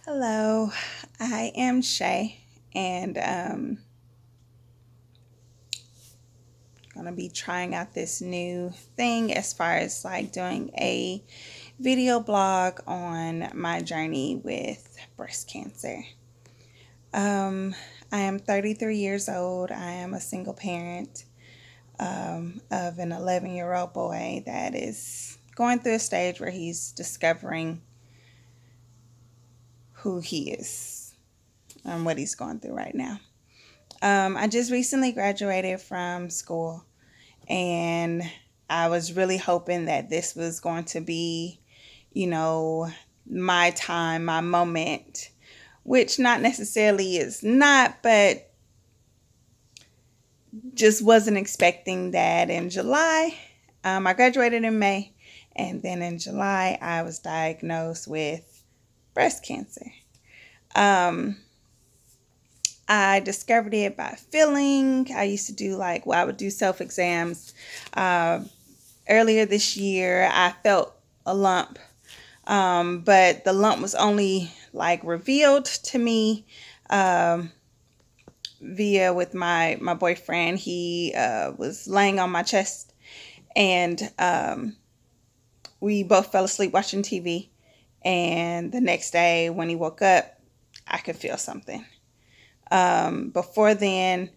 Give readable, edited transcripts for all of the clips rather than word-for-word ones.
Hello, I am Shay, and gonna be trying out this new thing as far as like doing a video blog on my journey with breast cancer. Um, I am 33 years old. I am a single parent of an 11-year-old boy that is going through a stage where he's discovering who he is and what he's going through right now. I just recently graduated from school, and I was really hoping that this was going to be, you know, my time, my moment, which not necessarily is not, but just wasn't expecting that in July. I graduated in May, and then in July, I was diagnosed with breast cancer. Um, I discovered it by feeling. I used to do I would do self exams. Uh, Earlier this year, I felt a lump, but the lump was only revealed to me um, via with my boyfriend. He was laying on my chest, and we both fell asleep watching TV. And the next day, when he woke up, I could feel something. Before then,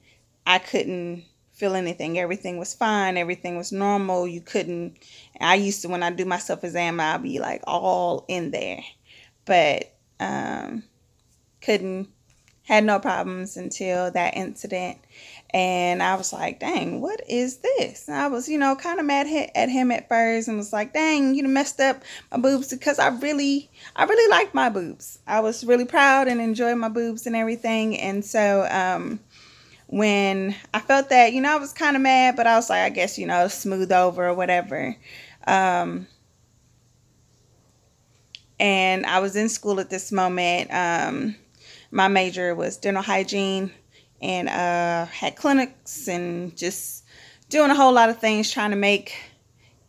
I couldn't feel anything. Everything was fine. Everything was normal. You couldn't. I used to, when I do my self exam, I'll be like all in there, but couldn't, had no problems until that incident. And I was like, dang, what is this? And I was, kind of mad at him at first and was like, dang, you messed up my boobs, because I really liked my boobs. I was really proud and enjoyed my boobs and everything. And so, when I felt that, I was kind of mad, but I was like, I guess, smooth over or whatever. Um, and I was in school at this moment. My major was dental hygiene, and had clinics and just doing a whole lot of things trying to make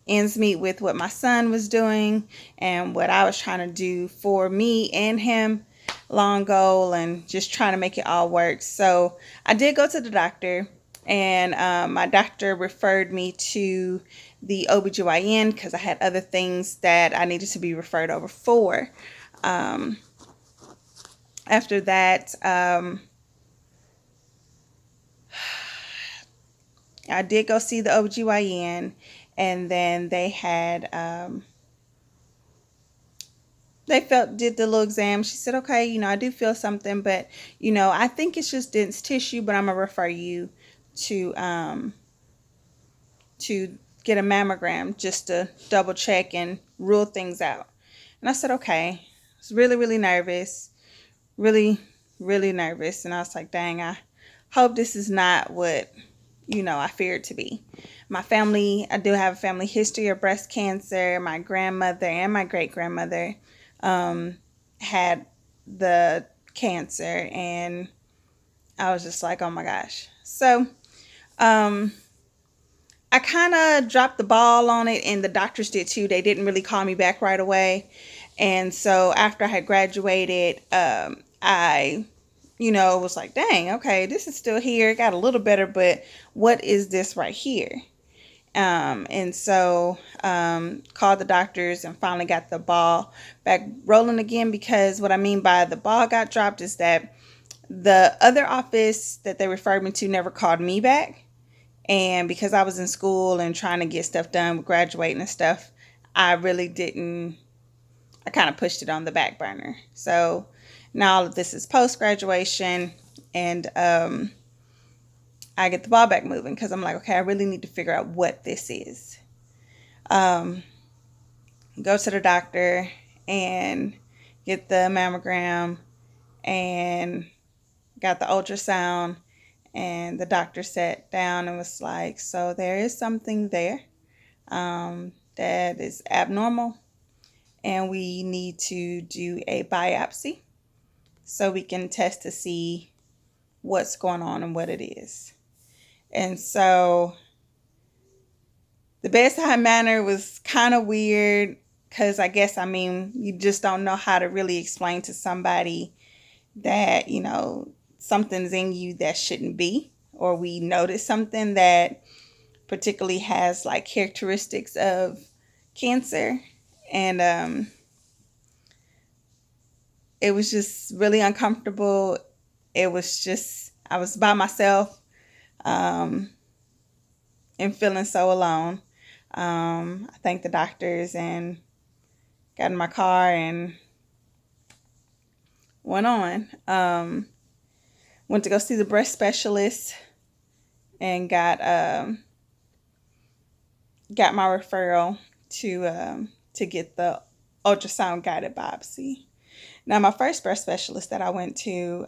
ends meet with what my son was doing and what I was trying to do for me and him. Long goal, and just trying to make it all work. So I did go to the doctor, and my doctor referred me to the OBGYN because I had other things that I needed to be referred over for. Um, After that, I did go see the OBGYN, and then they did the little exam. She said, okay, I do feel something, but, I think it's just dense tissue, but I'm going to refer you to, to get a mammogram just to double check and rule things out. And I said, okay. I was really, really nervous, really, really nervous. And I was like, dang, I hope this is not what, I feared to be. My family, I do have a family history of breast cancer. My grandmother and my great grandmother had the cancer, and I was just like, oh my gosh. So um, I kind of dropped the ball on it, and the doctors did too. They didn't really call me back right away. And so after I had graduated, I, was like, dang, okay, this is still here. It got a little better, but what is this right here? And so called the doctors and finally got the ball back rolling again, because what I mean by the ball got dropped is that the other office that they referred me to never called me back. And because I was in school and trying to get stuff done with graduating and stuff, I really didn't, I kind of pushed it on the back burner. So now all of this is post graduation, and I get the ball back moving because I'm like, okay, I really need to figure out what this is. Um, go to the doctor and get the mammogram and got the ultrasound, and the doctor sat down and was like, so there is something there that is abnormal, and we need to do a biopsy so we can test to see what's going on and what it is. And so the bedside manner was kind of weird. Because I guess, I mean, you just don't know how to really explain to somebody that, something's in you that shouldn't be, or we notice something that particularly has like characteristics of cancer. And it was just really uncomfortable. It was just, I was by myself, um, and feeling so alone. I thanked the doctors and got in my car and went on. Went to go see the breast specialist and got my referral to get the ultrasound guided biopsy. Now, my first breast specialist that I went to,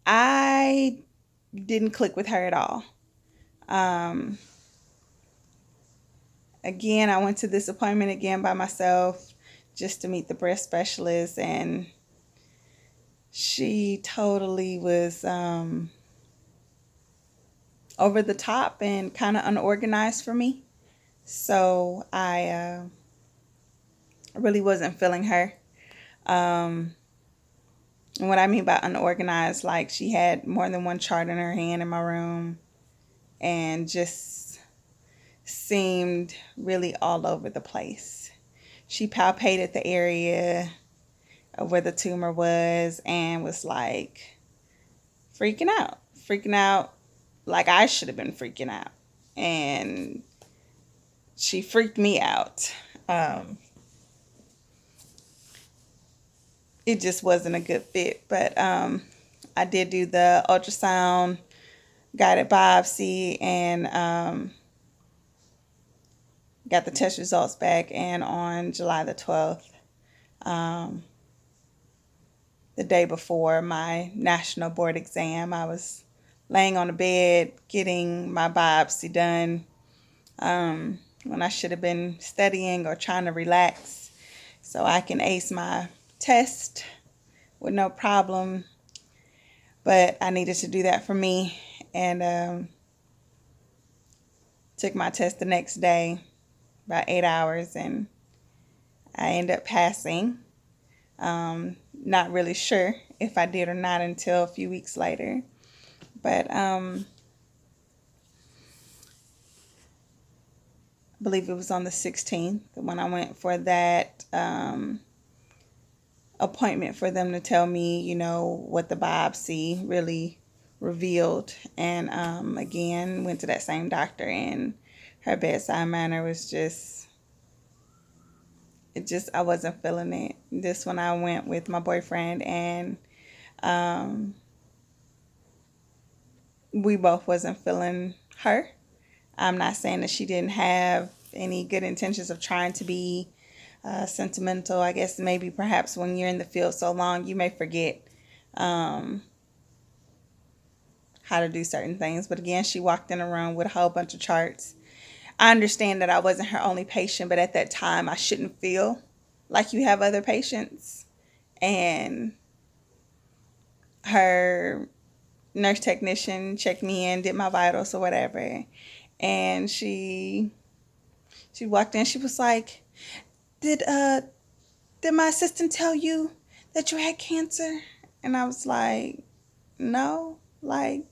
I didn't click with her at all. Um, Again, I went to this appointment again by myself just to meet the breast specialist, and she totally was over the top and kind of unorganized for me. So I really wasn't feeling her. Um, and what I mean by unorganized, like she had more than one chart in her hand in my room and just seemed really all over the place. She palpated the area of where the tumor was and was like freaking out like I should have been freaking out. And she freaked me out. Um, it just wasn't a good fit. But I did do the ultrasound guided biopsy and got the test results back. And on July the 12th, um, the day before my national board exam, I was laying on the bed getting my biopsy done, when I should have been studying or trying to relax so I can ace my test with no problem. But I needed to do that for me, and took my test the next day, about 8 hours, and I ended up passing. Not really sure if I did or not until a few weeks later. But I believe it was on the 16th when I went for that appointment for them to tell me, what the biopsy really revealed. And again, went to that same doctor, and her bedside manner was I wasn't feeling it. This one I went with my boyfriend, and we both wasn't feeling her. I'm not saying that she didn't have any good intentions of trying to be sentimental. I guess maybe perhaps when you're in the field so long, you may forget um, how to do certain things. But again, she walked in a room with a whole bunch of charts. I understand that I wasn't her only patient, but at that time, I shouldn't feel like you have other patients. And her nurse technician checked me in, did my vitals or whatever, and she walked in. She was like, did my assistant tell you that you had cancer? And I was like, no, like,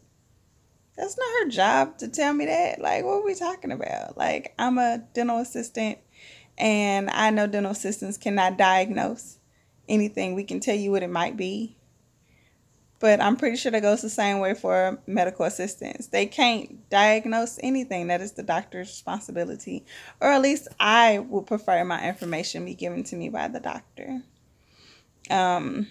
that's not her job to tell me that. Like, what are we talking about? Like, I'm a dental assistant, and I know dental assistants cannot diagnose anything. We can tell you what it might be, but I'm pretty sure that goes the same way for medical assistants. They can't diagnose anything. That is the doctor's responsibility. Or at least I would prefer my information be given to me by the doctor. Um,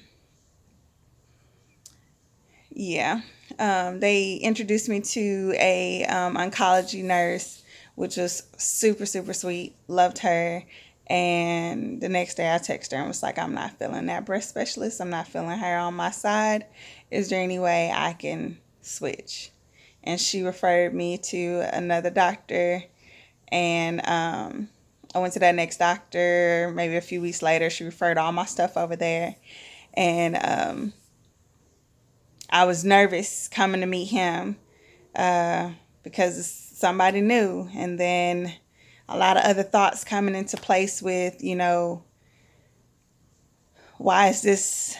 yeah. They introduced me to a oncology nurse, which was super, super sweet. Loved her. And the next day I texted her and was like, I'm not feeling that breast specialist. I'm not feeling her on my side. Is there any way I can switch? And she referred me to another doctor. And I went to that next doctor. Maybe a few weeks later, she referred all my stuff over there. And I was nervous coming to meet him because it's somebody new. And then a lot of other thoughts coming into place with, why is this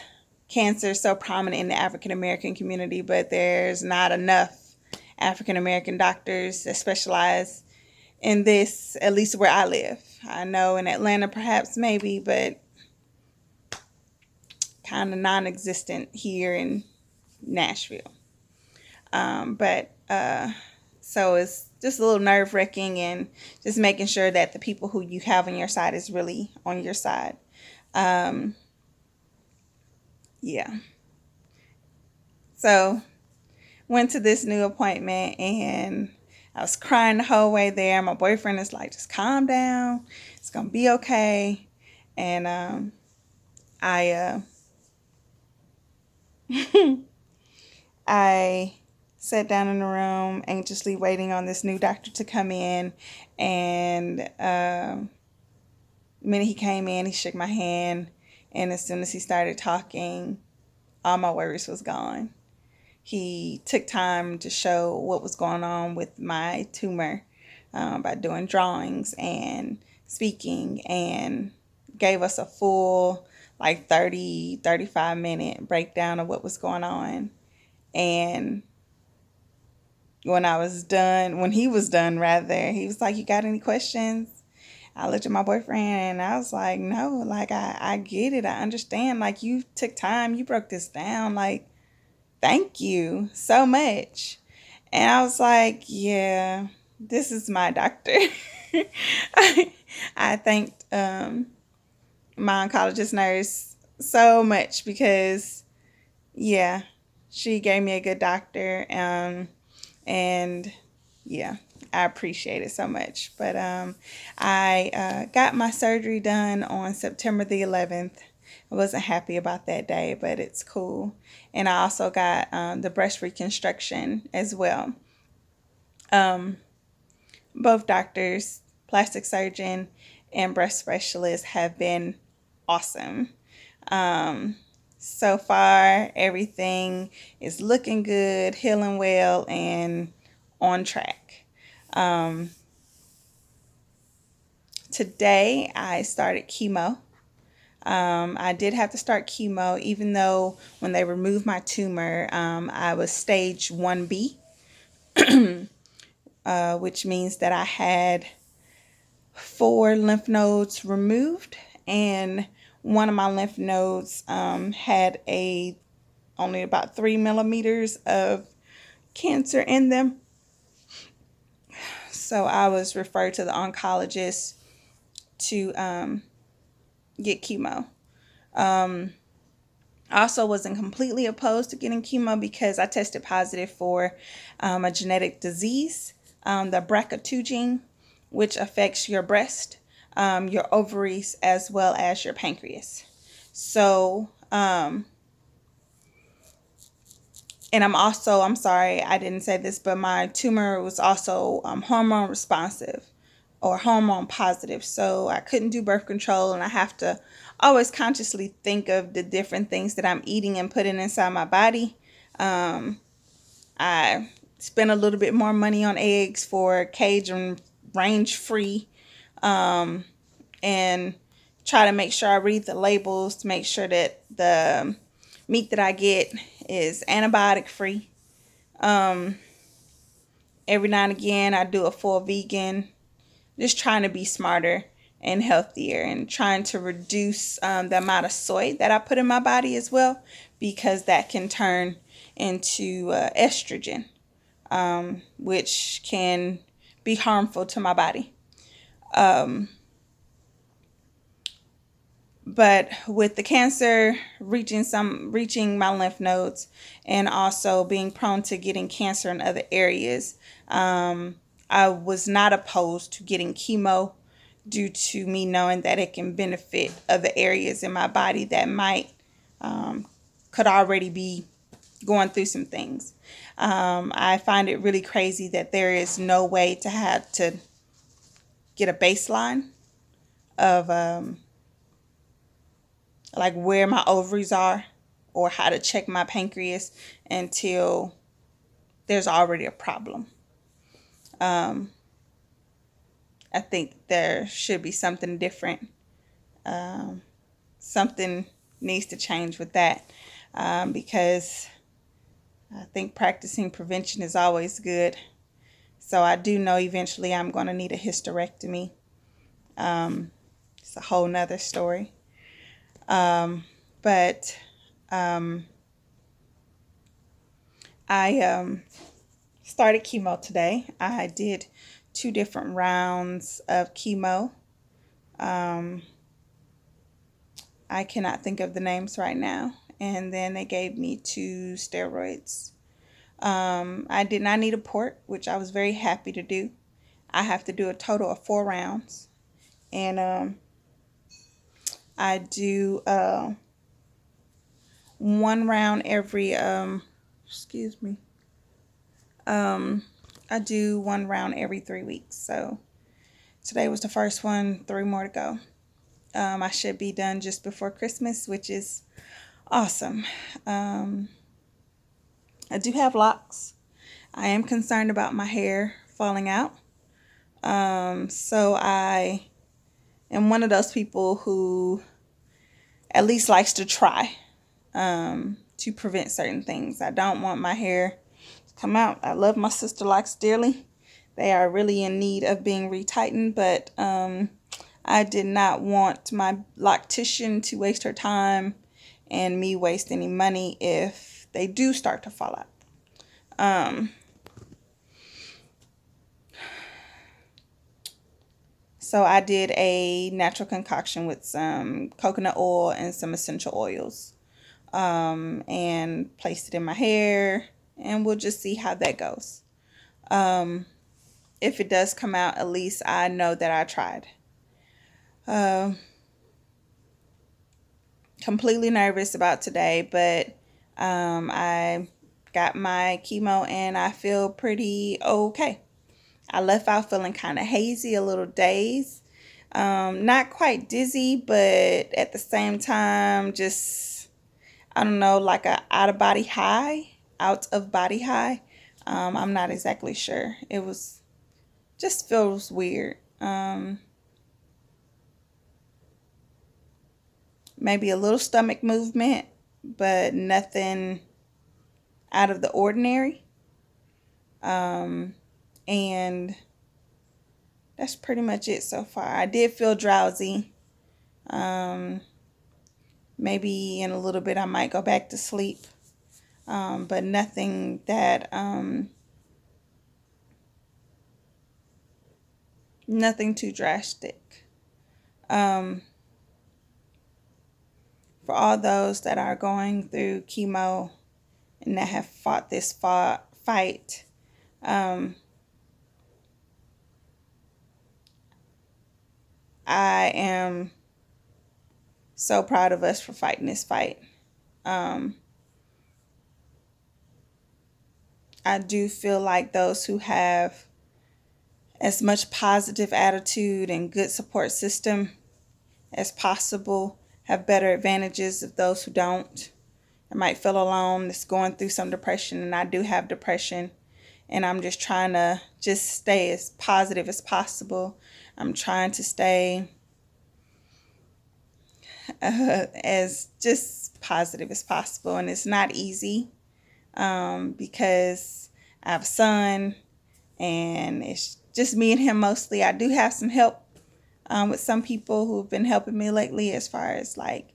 cancer so prominent in the African American community, but there's not enough African American doctors that specialize in this, at least where I live. I know in Atlanta perhaps maybe, but kind of non-existent here in Nashville. So it's just a little nerve-wracking, and just making sure that the people who you have on your side is really on your side. Yeah. So went to this new appointment, and I was crying the whole way there. My boyfriend is like, just calm down. It's going to be okay. And I I sat down in the room, anxiously waiting on this new doctor to come in. And the minute he came in, he shook my hand. And as soon as he started talking, all my worries was gone. He took time to show what was going on with my tumor by doing drawings and speaking, and gave us a full 35-minute breakdown of what was going on. And when he was done rather, he was like, "You got any questions?" I looked at my boyfriend and I was like, "No, I get it. I understand. You took time, you broke this down. Thank you so much." And I was like, "Yeah, this is my doctor." I thanked my oncologist nurse so much because, yeah, she gave me a good doctor. And yeah, I appreciate it so much. But I got my surgery done on September the 11th. I wasn't happy about that day, but it's cool. And I also got the breast reconstruction as well. Both doctors, plastic surgeon and breast specialist, have been awesome. So far, everything is looking good, healing well, and on track. Today, I started chemo. I did have to start chemo, even though when they removed my tumor, I was stage 1B, which means that I had 4 lymph nodes removed, and one of my lymph nodes had only about 3 millimeters of cancer in them. So I was referred to the oncologist to get chemo. I also wasn't completely opposed to getting chemo because I tested positive for a genetic disease, the BRCA2 gene, which affects your breast, your ovaries, as well as your pancreas. So, and I'm sorry, I didn't say this, but my tumor was also hormone responsive or hormone positive. So I couldn't do birth control, and I have to always consciously think of the different things that I'm eating and putting inside my body. I spend a little bit more money on eggs for cage and range free, and try to make sure I read the labels to make sure that the meat that I get is antibiotic free. Every now and again, I do a full vegan, just trying to be smarter and healthier, and trying to reduce the amount of soy that I put in my body as well, because that can turn into estrogen, which can be harmful to my body. But with the cancer reaching my lymph nodes, and also being prone to getting cancer in other areas, I was not opposed to getting chemo, due to me knowing that it can benefit other areas in my body that could already be going through some things. I find it really crazy that there is no way to have to get a baseline of where my ovaries are, or how to check my pancreas, until there's already a problem. I think there should be something different. Something needs to change with that, because I think practicing prevention is always good. So I do know eventually I'm going to need a hysterectomy. It's a whole nother story. But I started chemo today. I did 2 different rounds of chemo. I cannot think of the names right now. And then they gave me 2 steroids. I did not need a port, which I was very happy to do. I have to do a total of 4 rounds. And I do 1 round every, excuse me. I do 1 round every 3 weeks. So today was the first one, 3 more to go. I should be done just before Christmas, which is awesome. I do have locks. I am concerned about my hair falling out. So I am one of those people who at least likes to try to prevent certain things. I don't want my hair to come out. I love my sister locks dearly. They are really in need of being retightened, but I did not want my loctician to waste her time and me waste any money if they do start to fall out. So I did a natural concoction with some coconut oil and some essential oils, and placed it in my hair, and we'll just see how that goes. If it does come out, at least I know that I tried. Completely nervous about today, but I got my chemo and I feel pretty okay. I left out feeling kind of hazy, a little dazed. Not quite dizzy, but at the same time, just, I don't know, like a out of body high. I'm not exactly sure. It was just feels weird. Maybe a little stomach movement, but nothing out of the ordinary. And that's pretty much it so far. I did feel drowsy. Maybe in a little bit I might go back to sleep. But nothing that, nothing too drastic. For all those that are going through chemo and that have fought this fight, I am so proud of us for fighting this fight. I do feel like those who have as much positive attitude and good support system as possible have better advantages of those who don't. I might feel alone, that's going through some depression, and I do have depression, and I'm just trying to just stay as positive as possible. I'm trying to stay as just positive as possible, and it's not easy, because I have a son and it's just me and him mostly. I do have some help with some people who've been helping me lately, as far as like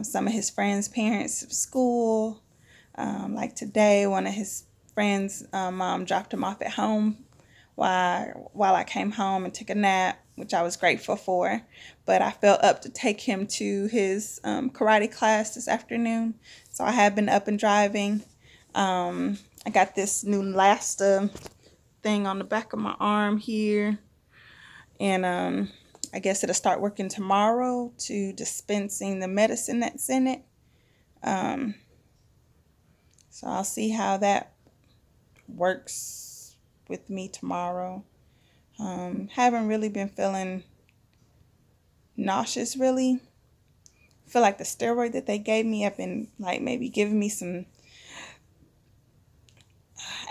some of his friends' parents of school. Like today, one of his friends' mom dropped him off at home while I came home and took a nap, which I was grateful for. But I felt up to take him to his karate class this afternoon, so I have been up and driving. I got this new Lasta thing on the back of my arm here, and I guess it'll start working tomorrow to dispensing the medicine that's in it. So I'll see how that works with me tomorrow. Haven't really been feeling nauseous, really. I feel like the steroid that they gave me have been like maybe giving me some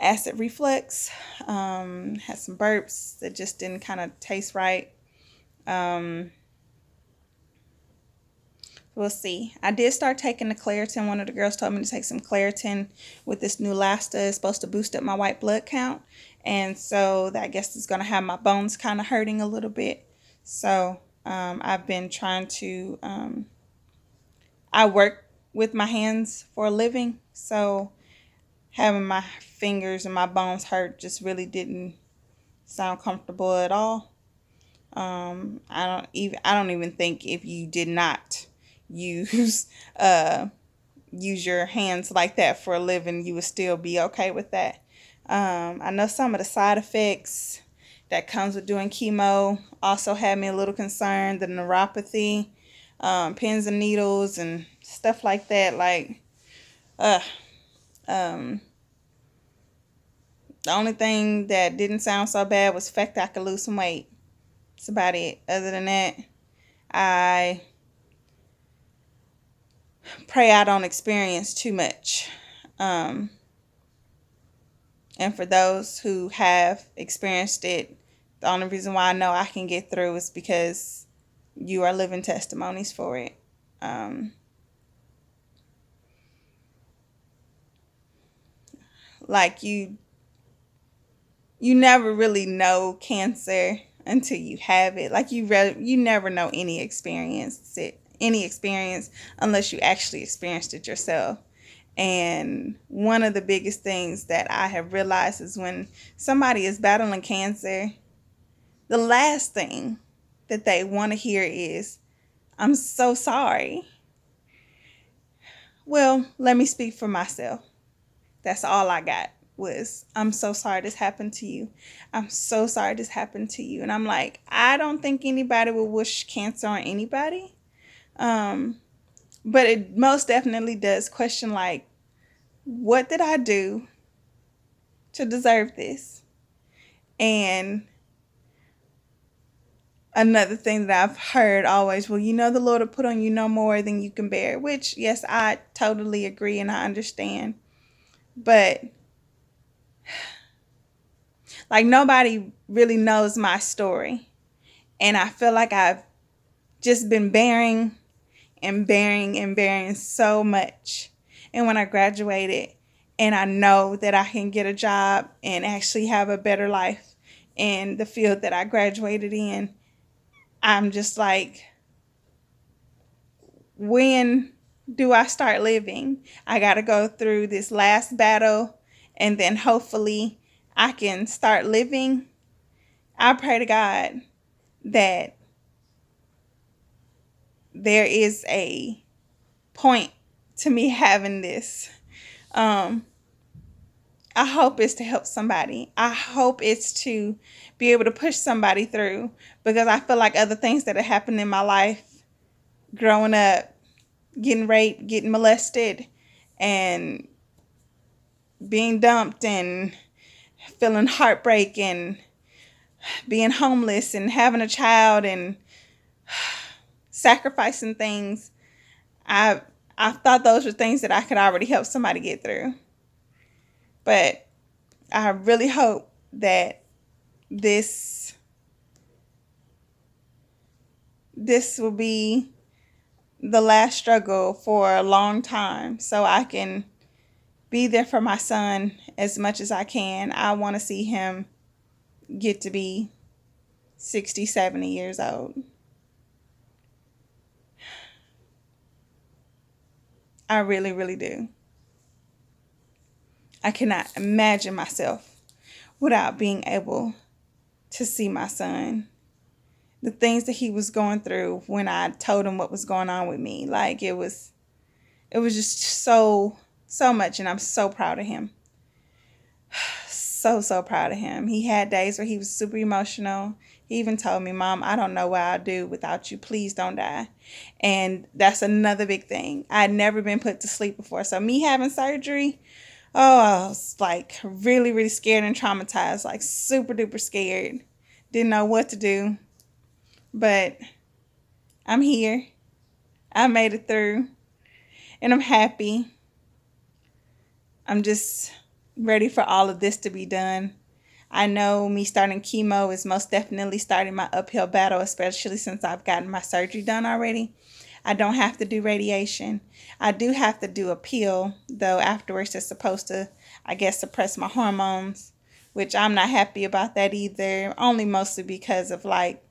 acid reflux. Had some burps that just didn't kind of taste right. Um, we'll see. I did start taking the Claritin. One of the girls told me to take some Claritin with this Neulasta. It's supposed to boost up my white blood count. And so that, I guess, is going to have my bones kind of hurting a little bit. So I've been trying to, I work with my hands for a living. So having my fingers and my bones hurt just really didn't sound comfortable at all. I don't even think if you did not use use your hands like that for a living, you would still be okay with that. I know some of the side effects that comes with doing chemo also had me a little concerned. The neuropathy, pins and needles and stuff like that. Like, um, the only thing that didn't sound so bad was the fact that I could lose some weight. That's about it. Other than that, I pray I don't experience too much. Um, and for those who have experienced it, the only reason why I know I can get through is because you are living testimonies for it. Like you never really know cancer until you have it. Like you never know any experience unless you actually experienced it yourself. And one of the biggest things that I have realized is when somebody is battling cancer, the last thing that they want to hear is, "I'm so sorry." Well, let me speak for myself. That's all I got was, "I'm so sorry this happened to you. I'm so sorry this happened to you." And I'm like, I don't think anybody would wish cancer on anybody. But it most definitely does question, like, what did I do to deserve this? And another thing that I've heard always, well, the Lord will put on you no more than you can bear, which, yes, I totally agree and I understand. But like, nobody really knows my story. And I feel like I've just been bearing and bearing and bearing so much. And when I graduated and I know that I can get a job and actually have a better life in the field that I graduated in, I'm just like, when do I start living? I got to go through this last battle and then hopefully I can start living. I pray to God that there is a point to me having this. Um, I hope it's to help somebody. I hope it's to be able to push somebody through, because I feel like other things that have happened in my life growing up, getting raped, getting molested, and being dumped, and feeling heartbreak, and being homeless, and having a child, and sacrificing things. I I thought those were things that I could already help somebody get through. But I really hope that this this will be the last struggle for a long time, so I can be there for my son as much as I can. I want to see him get to be 60, 70 years old. I really, really do. I cannot imagine myself without being able to see my son. The things that he was going through when I told him what was going on with me. Like, it was just so much, and I'm so proud of him. So proud of him. He had days where he was super emotional. He even told me, "Mom, I don't know what I'll do without you. Please don't die." And that's another big thing. I had never been put to sleep before. So me having surgery, oh, I was like really, really scared and traumatized, like super duper scared. Didn't know what to do. But I'm here. I made it through. And I'm happy. I'm just ready for all of this to be done. I know me starting chemo is most definitely starting my uphill battle, especially since I've gotten my surgery done already. I don't have to do radiation. I do have to do a pill, though afterwards it's supposed to, I guess, suppress my hormones, which I'm not happy about that either, only mostly because of like,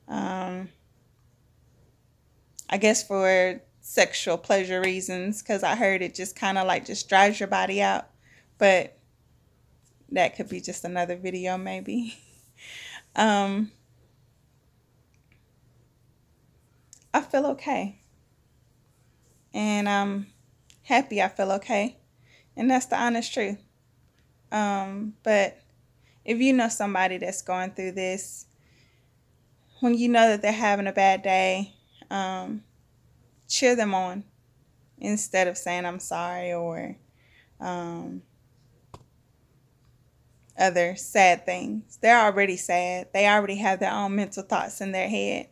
I guess for sexual pleasure reasons, because I heard it just kind of like just dries your body out. But that could be just another video maybe. I feel okay. And I'm happy I feel okay. And that's the honest truth. But if you know somebody that's going through this, when you know that they're having a bad day, cheer them on instead of saying I'm sorry or um, other sad things. They're already sad. They already have their own mental thoughts in their head.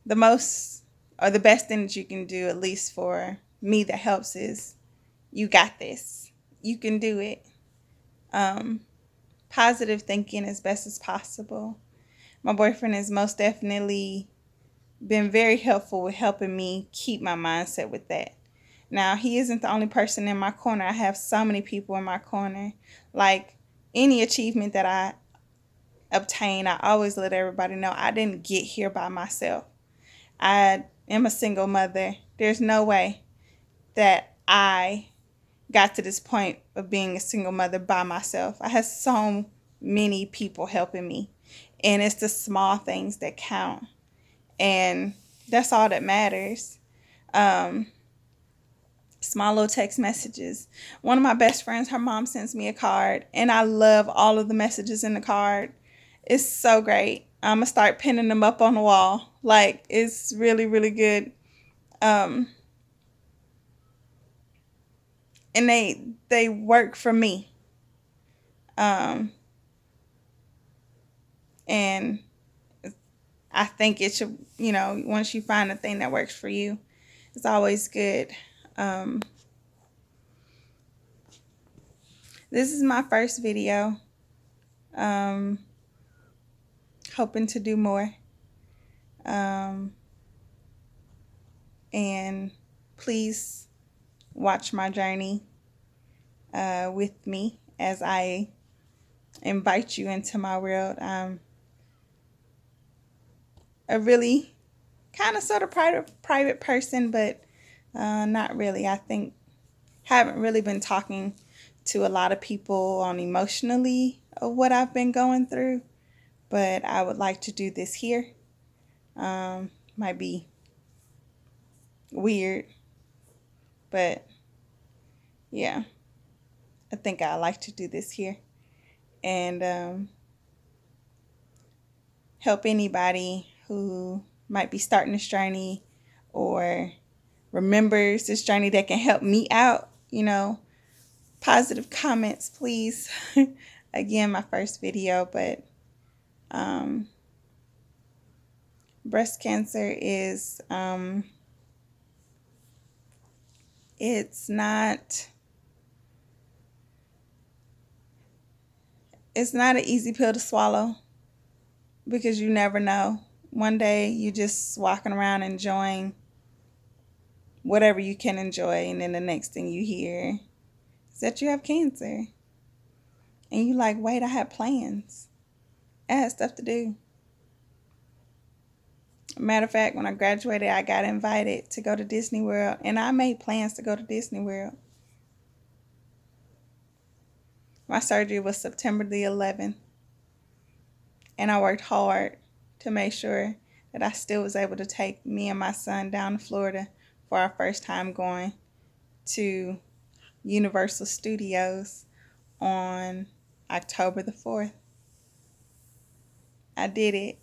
The most or the best thing that you can do, at least for me, that helps is you got this. You can do it. Positive thinking as best as possible. My boyfriend has most definitely been very helpful with helping me keep my mindset with that. Now, he isn't the only person in my corner. I have so many people in my corner. Like any achievement that I obtain, I always let everybody know I didn't get here by myself. I am a single mother. There's no way that I got to this point of being a single mother by myself. I have so many people helping me, and it's the small things that count, and that's all that matters. Small little text messages. One of my best friends, her mom sends me a card, and I love all of the messages in the card. It's so great. I'm gonna start pinning them up on the wall. Like, it's really, really good. Um, and they work for me. Um, and I think it should, once you find a thing that works for you, it's always good. Um, this is my first video. Um, hoping to do more. And please watch my journey with me as I invite you into my world. I'm a really kind of sort of private person, but not really. I think haven't really been talking to a lot of people on emotionally of what I've been going through, but I would like to do this here. Might be weird, but yeah, I think I like to do this here and help anybody who might be starting this journey or remembers this journey that can help me out. Positive comments, please. Again, my first video, but breast cancer is it's not an easy pill to swallow, because you never know. One day you just walking around enjoying whatever you can enjoy, and then the next thing you hear is that you have cancer. And you like, wait, I had plans. I had stuff to do. Matter of fact, when I graduated, I got invited to go to Disney World, and I made plans to go to Disney World. My surgery was September the 11th, and I worked hard to make sure that I still was able to take me and my son down to Florida for our first time going to Universal Studios on October the 4th. I did it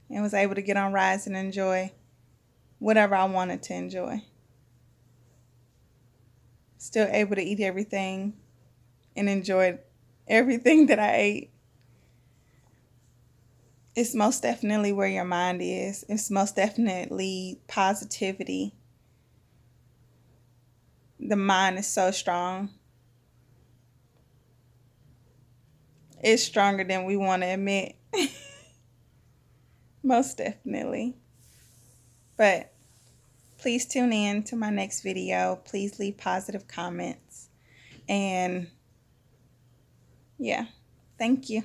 and was able to get on rides and enjoy whatever I wanted to enjoy. Still able to eat everything and enjoy everything that I ate. It's most definitely where your mind is. It's most definitely positivity. The mind is so strong. It's stronger than we want to admit. Most definitely. But please tune in to my next video. Please leave positive comments. And yeah, thank you.